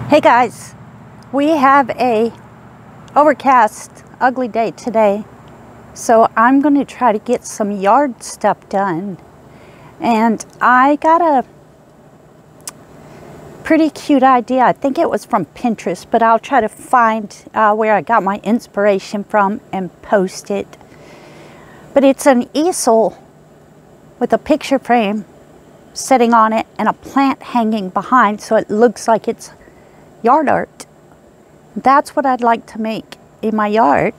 Hey guys, we have a overcast, ugly day today, so I'm going to try to get some yard stuff done. And I got a pretty cute idea. I think it was from Pinterest, but I'll try to find where I got my inspiration from and post it. But it's an easel with a picture frame sitting on it and a plant hanging behind, so it looks like it's yard art. That's what I'd like to make in my yard.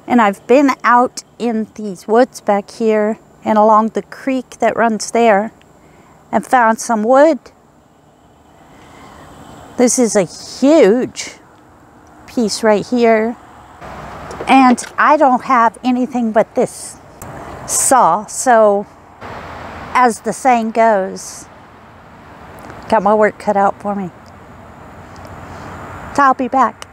And I've been out in these woods back here and along the creek that runs there and found some wood. This is a huge piece right here. And I don't have anything but this saw, so as the saying goes, got my work cut out for me. I'll be back.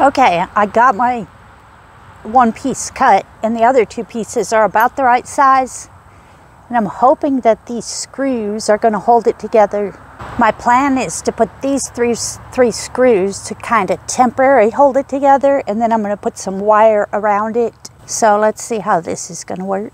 Okay, I got my one piece cut and the other two pieces are about the right size. And I'm hoping that these screws are going to hold it together. My plan is to put these three screws to kind of temporarily hold it together, and then I'm going to put some wire around it. So let's see how this is going to work.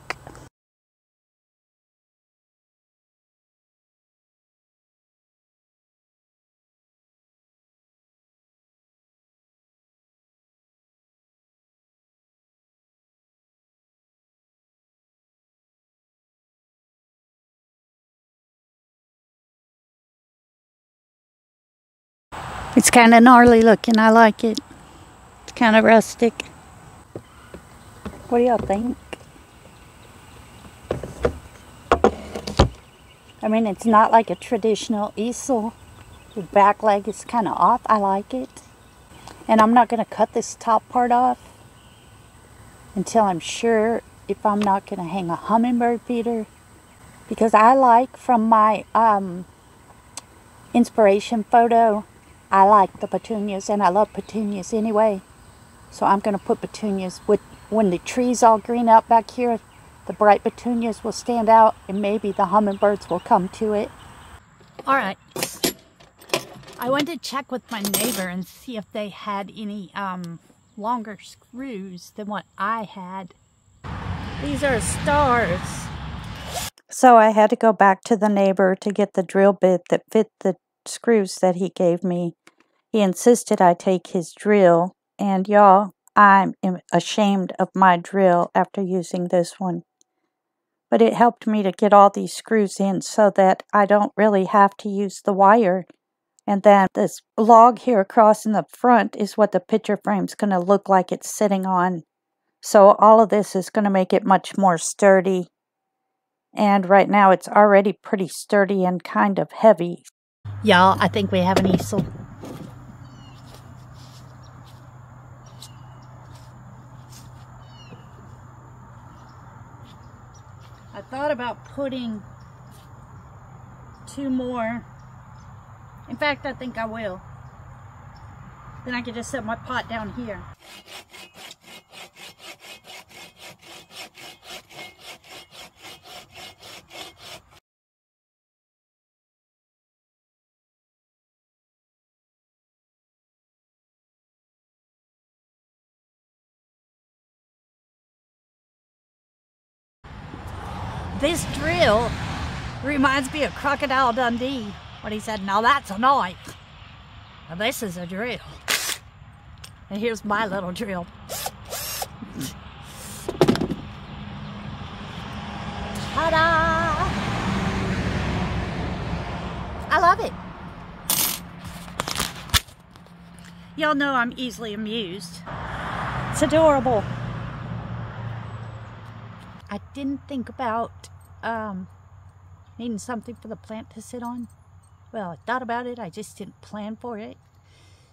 It's kind of gnarly looking. I like it. It's kind of rustic. What do y'all think? I mean, it's not like a traditional easel. The back leg is kind of off. I like it. And I'm not going to cut this top part off until I'm sure if I'm not going to hang a hummingbird feeder. Because I like, from my inspiration photo, I like the petunias, and I love petunias anyway. So I'm going to put petunias with, when the trees all green up back here, the bright petunias will stand out and maybe the hummingbirds will come to it. All right. I went to check with my neighbor and see if they had any longer screws than what I had. These are stars. So I had to go back to the neighbor to get the drill bit that fit the screws that he gave me. He insisted I take his drill, and y'all, I'm ashamed of my drill after using this one. But it helped me to get all these screws in so that I don't really have to use the wire. And then this log here across in the front is what the picture frame's going to look like it's sitting on. So all of this is going to make it much more sturdy. And right now it's already pretty sturdy and kind of heavy. Y'all, I think we have an easel. I thought about putting two more. In fact, I think I will. Then I can just set my pot down here. This drill reminds me of Crocodile Dundee when he said, "Now that's a knife. Now this is a drill." And here's my little drill. Ta-da! I love it. Y'all know I'm easily amused. It's adorable. I didn't think about needing something for the plant to sit on. Well, I thought about it, I just didn't plan for it.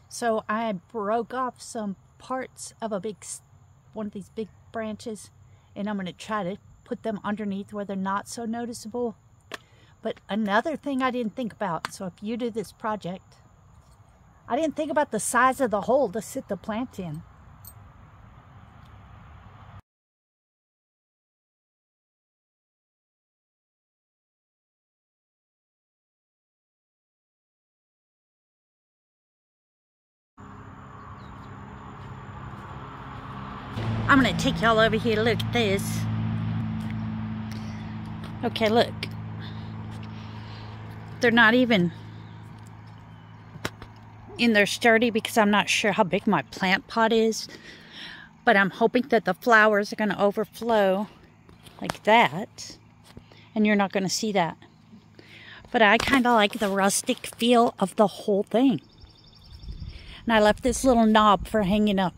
So I broke off some parts of one of these big branches, and I'm going to try to put them underneath where they're not so noticeable. But another thing I didn't think about, so if you do this project, I didn't think about the size of the hole to sit the plant in. I'm gonna take y'all over here. Look at this. Okay, look. They're not even in there sturdy because I'm not sure how big my plant pot is. But I'm hoping that the flowers are gonna overflow like that. And you're not gonna see that. But I kind of like the rustic feel of the whole thing. And I left this little knob for hanging up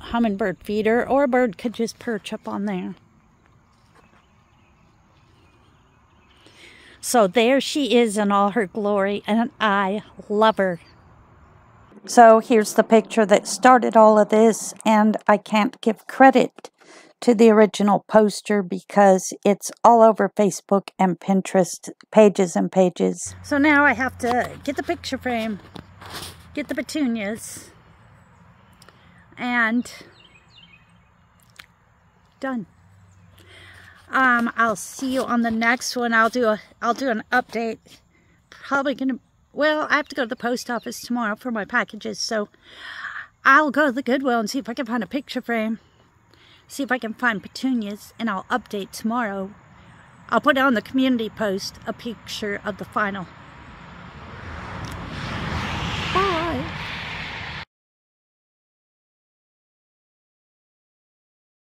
hummingbird feeder, or a bird could just perch up on there. So there she is in all her glory, and I love her. So here's the picture that started all of this, and I can't give credit to the original poster because it's all over Facebook and Pinterest, pages and pages. So now I have to get the picture frame, get the petunias, and done. I'll see you on the next one. I'll do an update. Probably gonna, well, I have to go to the post office tomorrow for my packages, so I'll go to the Goodwill and see if I can find a picture frame. See if I can find petunias, and I'll update tomorrow. I'll put on the community post a picture of the final